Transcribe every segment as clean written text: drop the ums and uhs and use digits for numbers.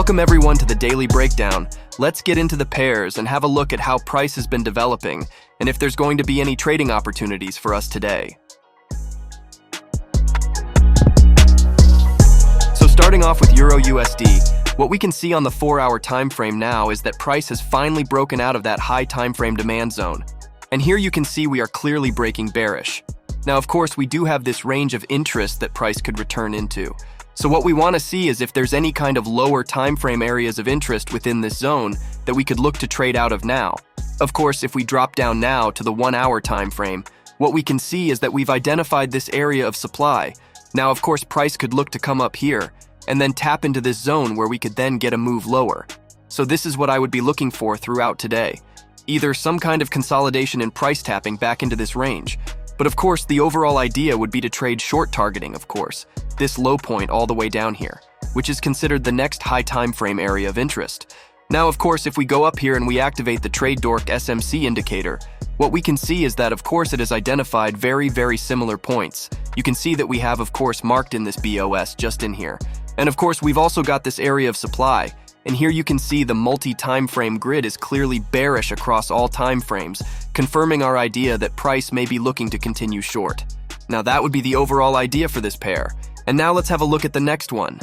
Welcome everyone to the Daily Breakdown. Let's get into the pairs and have a look at how price has been developing and if there's going to be any trading opportunities for us today. So starting off with EURUSD, what we can see on the 4-hour time frame now is that price has finally broken out of that high time frame demand zone. And here you can see we are clearly breaking bearish. Now, of course, we do have this range of interest that price could return into. So what we want to see is if there's any kind of lower time frame areas of interest within this zone that we could look to trade out of now. Of course, if we drop down now to the 1-hour time frame, what we can see is that we've identified this area of supply. Now, of course, price could look to come up here and then tap into this zone where we could then get a move lower. So this is what I would be looking for throughout today. Either some kind of consolidation in price tapping back into this range. But of course, the overall idea would be to trade short targeting, of course, this low point all the way down here, which is considered the next high time frame area of interest. Now, of course, if we go up here and we activate the TradeDork SMC Indicator, what we can see is that, of course, it has identified very similar points. You can see that we have, of course, marked in this BOS just in here. And of course, we've also got this area of supply. And here you can see the multi-time frame grid is clearly bearish across all time frames, confirming our idea that price may be looking to continue short. Now that would be the overall idea for this pair. And now let's have a look at the next one.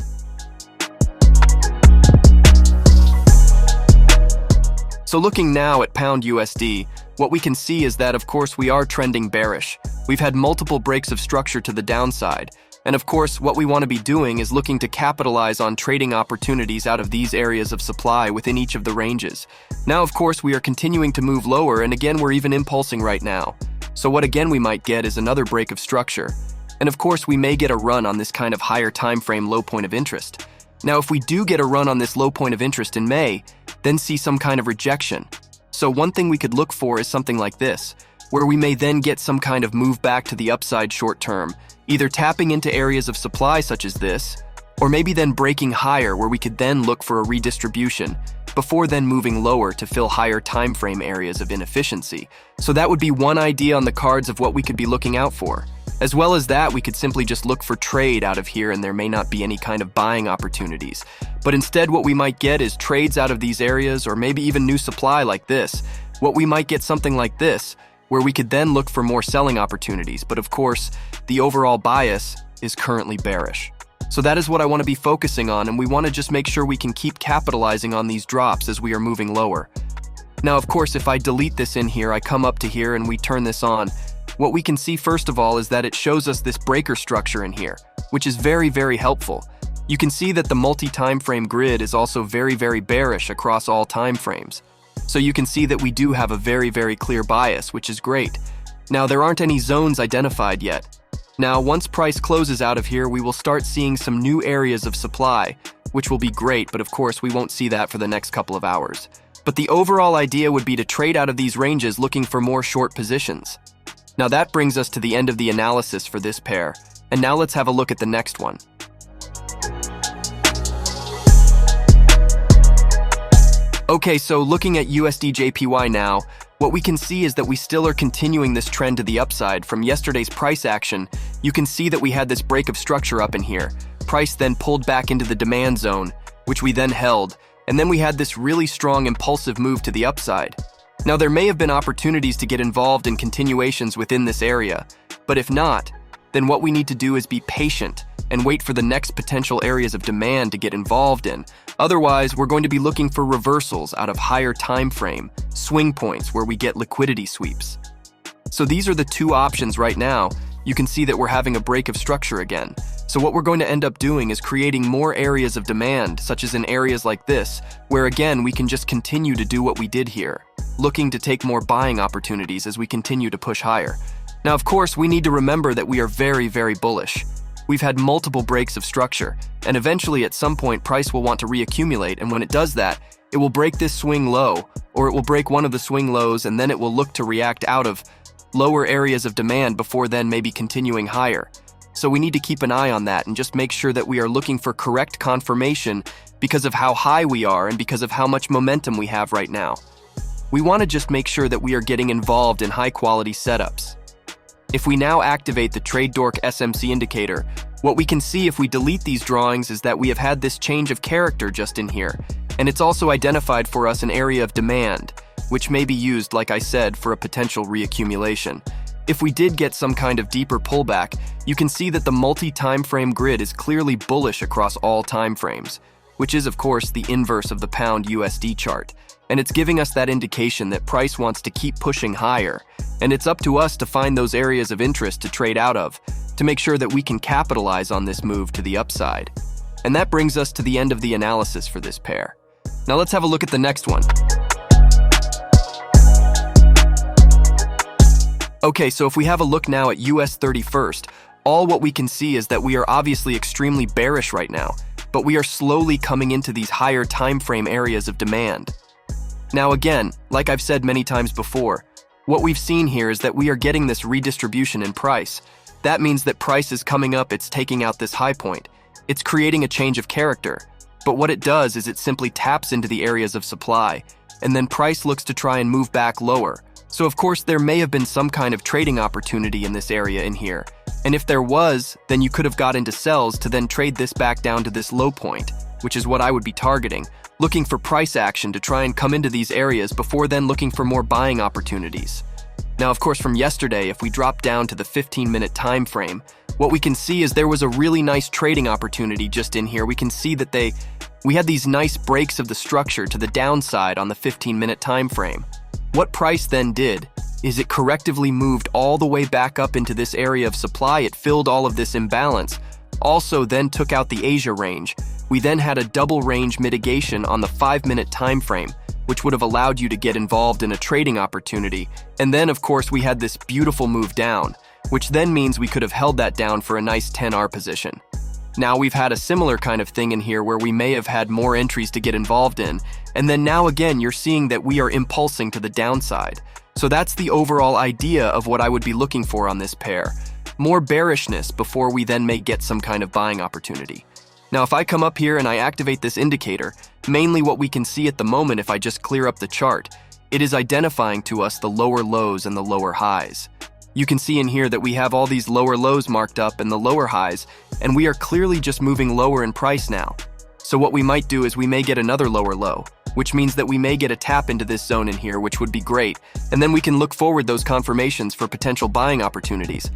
So looking now at Pound USD, what we can see is that, of course, we are trending bearish. We've had multiple breaks of structure to the downside. And of course, what we want to be doing is looking to capitalize on trading opportunities out of these areas of supply within each of the ranges. Now, of course, we are continuing to move lower, and again, we're even impulsing right now. So what again we might get is another break of structure. And of course, we may get a run on this kind of higher time frame low point of interest. Now, if we do get a run on this low point of interest in May, then see some kind of rejection. So one thing we could look for is something like this, where we may then get some kind of move back to the upside short term, either tapping into areas of supply such as this, or maybe then breaking higher where we could then look for a redistribution, before then moving lower to fill higher time frame areas of inefficiency. So that would be one idea on the cards of what we could be looking out for. As well as that, we could simply just look for trade out of here and there may not be any kind of buying opportunities. But instead what we might get is trades out of these areas or maybe even new supply like this. What we might get something like this, where we could then look for more selling opportunities. But of course, the overall bias is currently bearish. So that is what I want to be focusing on, and we want to just make sure we can keep capitalizing on these drops as we are moving lower. Now, of course, if I delete this in here, I come up to here and we turn this on, what we can see first of all is that it shows us this breaker structure in here, which is very helpful. You can see that the multi-time frame grid is also very bearish across all time frames. So you can see that we do have a very clear bias, which is great. Now, there aren't any zones identified yet. Now, once price closes out of here, we will start seeing some new areas of supply, which will be great, but of course, we won't see that for the next couple of hours. But the overall idea would be to trade out of these ranges looking for more short positions. Now, that brings us to the end of the analysis for this pair. And now let's have a look at the next one. Okay, so looking at USDJPY now, what we can see is that we still are continuing this trend to the upside. From yesterday's price action, you can see that we had this break of structure up in here. Price then pulled back into the demand zone, which we then held, and then we had this really strong impulsive move to the upside. Now, there may have been opportunities to get involved in continuations within this area, but if not, then what we need to do is be patient and wait for the next potential areas of demand to get involved in. Otherwise, we're going to be looking for reversals out of higher time frame, swing points where we get liquidity sweeps. So these are the two options right now. You can see that we're having a break of structure again. So what we're going to end up doing is creating more areas of demand, such as in areas like this, where again, we can just continue to do what we did here, looking to take more buying opportunities as we continue to push higher. Now, of course, we need to remember that we are very bullish. We've had multiple breaks of structure, and eventually at some point price will want to reaccumulate, and when it does that, it will break this swing low, or it will break one of the swing lows, and then it will look to react out of lower areas of demand before then maybe continuing higher. So we need to keep an eye on that and just make sure that we are looking for correct confirmation because of how high we are and because of how much momentum we have right now. We want to just make sure that we are getting involved in high quality setups. If we now activate the TradeDork SMC Indicator, What we can see if we delete these drawings is that we have had this change of character just in here, and it's also identified for us an area of demand, which may be used, like I said, for a potential reaccumulation. If we did get some kind of deeper pullback, you can see that the multi-time frame grid is clearly bullish across all time frames, which is of course the inverse of the pound USD chart. And it's giving us that indication that price wants to keep pushing higher, and it's up to us to find those areas of interest to trade out of, to make sure that we can capitalize on this move to the upside. And that brings us to the end of the analysis for this pair. Now let's have a look at the next one. Okay, so if we have a look now at US30 first, all what we can see is that we are obviously extremely bearish right now, but we are slowly coming into these higher time frame areas of demand. Now again, like I've said many times before, what we've seen here is that we are getting this redistribution in price. That means that price is coming up, it's taking out this high point. It's creating a change of character. But what it does is it simply taps into the areas of supply, and then price looks to try and move back lower. So of course there may have been some kind of trading opportunity in this area in here. And if there was, then you could have got into sells to then trade this back down to this low point, which is what I would be targeting, looking for price action to try and come into these areas before then looking for more buying opportunities. Now, of course, from yesterday, if we drop down to the 15-minute time frame, what we can see is there was a really nice trading opportunity just in here. We can see that we had these nice breaks of the structure to the downside on the 15-minute time frame. What price then did is it correctively moved all the way back up into this area of supply. It filled all of this imbalance, also then took out the Asia range. We then had a double range mitigation on the 5-minute time frame, which would have allowed you to get involved in a trading opportunity. And then, of course, we had this beautiful move down, which then means we could have held that down for a nice 10R position. Now we've had a similar kind of thing in here where we may have had more entries to get involved in, and then now again you're seeing that we are impulsing to the downside. So that's the overall idea of what I would be looking for on this pair. More bearishness before we then may get some kind of buying opportunity. Now if I come up here and I activate this indicator, mainly what we can see at the moment if I just clear up the chart, it is identifying to us the lower lows and the lower highs. You can see in here that we have all these lower lows marked up and the lower highs, and we are clearly just moving lower in price now. So what we might do is we may get another lower low, which means that we may get a tap into this zone in here, which would be great, and then we can look forward those confirmations for potential buying opportunities.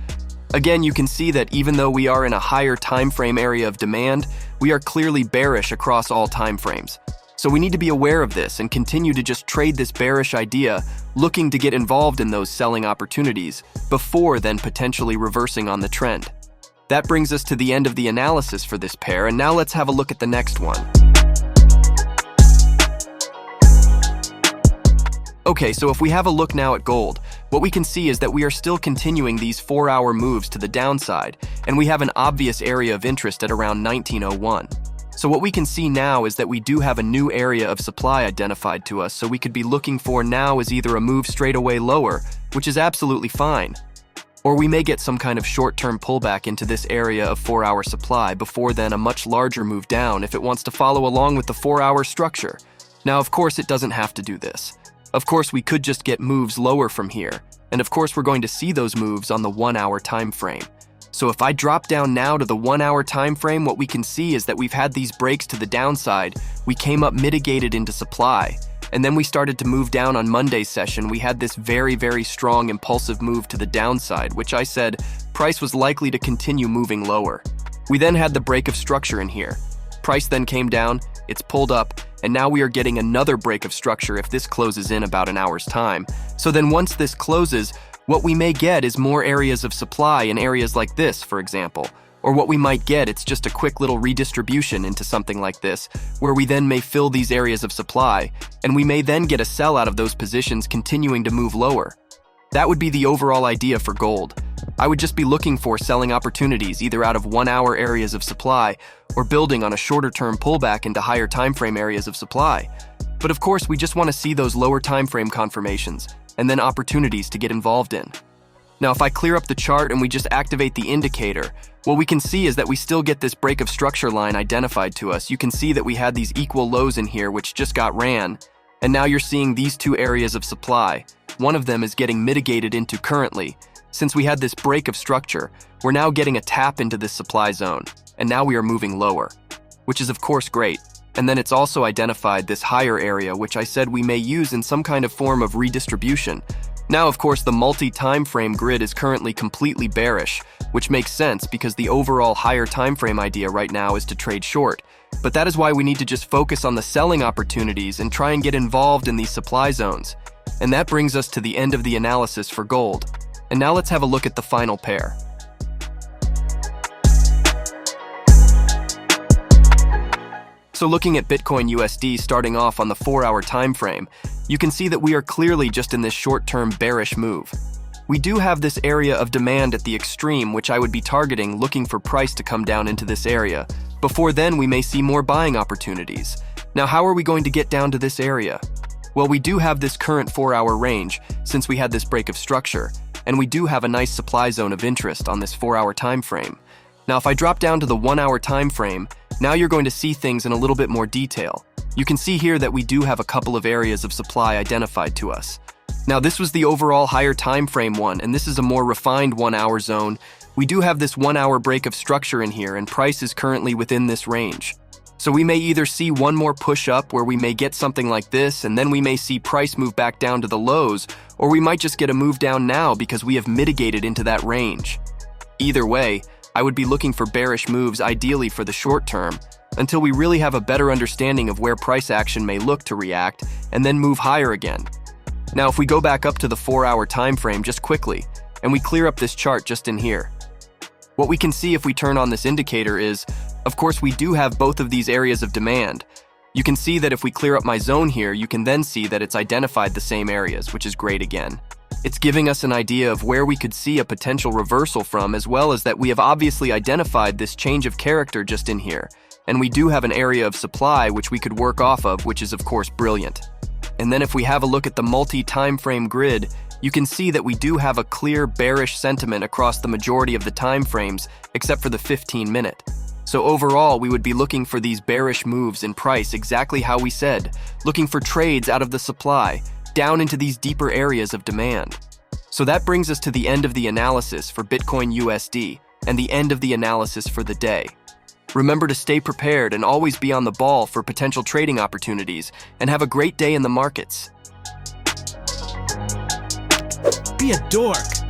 Again, you can see that even though we are in a higher time frame area of demand, we are clearly bearish across all time frames. So we need to be aware of this and continue to just trade this bearish idea, looking to get involved in those selling opportunities before then potentially reversing on the trend. That brings us to the end of the analysis for this pair, and now let's have a look at the next one. Okay, so if we have a look now at gold, what we can see is that we are still continuing these 4-hour moves to the downside, and we have an obvious area of interest at around 1901. So what we can see now is that we do have a new area of supply identified to us, so we could be looking for now is either a move straight away lower, which is absolutely fine, or we may get some kind of short-term pullback into this area of 4-hour supply before then a much larger move down if it wants to follow along with the 4-hour structure. Now, of course, it doesn't have to do this. Of course, we could just get moves lower from here, and of course, we're going to see those moves on the 1-hour time frame. So if I drop down now to the 1-hour time frame, what we can see is that we've had these breaks to the downside. We came up mitigated into supply, and then we started to move down on Monday's session. We had this very, very strong impulsive move to the downside, which I said price was likely to continue moving lower. We then had the break of structure in here. Price then came down, it's pulled up, and now we are getting another break of structure if this closes in about an hour's time. So then once this closes, what we may get is more areas of supply in areas like this, for example. Or what we might get, it's just a quick little redistribution into something like this, where we then may fill these areas of supply, and we may then get a sell out of those positions continuing to move lower. That would be the overall idea for gold. I would just be looking for selling opportunities either out of 1-hour areas of supply or building on a shorter-term pullback into higher time frame areas of supply. But of course, we just want to see those lower time frame confirmations and then opportunities to get involved in. Now, if I clear up the chart and we just activate the indicator, what we can see is that we still get this break of structure line identified to us. You can see that we had these equal lows in here which just got ran, and now you're seeing these two areas of supply. One of them is getting mitigated into currently. Since we had this break of structure, we're now getting a tap into this supply zone, and now we are moving lower, which is of course great. And then it's also identified this higher area, which I said we may use in some kind of form of redistribution. Now, of course, the multi-time frame grid is currently completely bearish, which makes sense because the overall higher time frame idea right now is to trade short. But that is why we need to just focus on the selling opportunities and try and get involved in these supply zones. And that brings us to the end of the analysis for gold. And now let's have a look at the final pair. So looking at Bitcoin USD starting off on the 4-hour time frame, you can see that we are clearly just in this short-term bearish move. We do have this area of demand at the extreme, which I would be targeting, looking for price to come down into this area. Before then, we may see more buying opportunities. Now, how are we going to get down to this area? Well, we do have this current 4-hour range, since we had this break of structure, and we do have a nice supply zone of interest on this 4-hour time frame. Now, if I drop down to the 1-hour time frame, now you're going to see things in a little bit more detail. You can see here that we do have a couple of areas of supply identified to us. Now, this was the overall higher time frame one, and this is a more refined 1-hour zone. We do have this 1-hour break of structure in here, and price is currently within this range. So we may either see one more push up where we may get something like this, and then we may see price move back down to the lows, or we might just get a move down now because we have mitigated into that range. Either way, I would be looking for bearish moves ideally for the short term, until we really have a better understanding of where price action may look to react, and then move higher again. Now, if we go back up to the 4-hour time frame just quickly, and we clear up this chart just in here, what we can see if we turn on this indicator is, of course, we do have both of these areas of demand. You can see that if we clear up my zone here, you can then see that it's identified the same areas, which is great again. It's giving us an idea of where we could see a potential reversal from, as well as that we have obviously identified this change of character just in here. And we do have an area of supply which we could work off of, which is of course brilliant. And then if we have a look at the multi-time frame grid, you can see that we do have a clear bearish sentiment across the majority of the time frames, except for the 15-minute. So overall, we would be looking for these bearish moves in price exactly how we said, looking for trades out of the supply, down into these deeper areas of demand. So that brings us to the end of the analysis for Bitcoin USD and the end of the analysis for the day. Remember to stay prepared and always be on the ball for potential trading opportunities, and have a great day in the markets. Be a dork.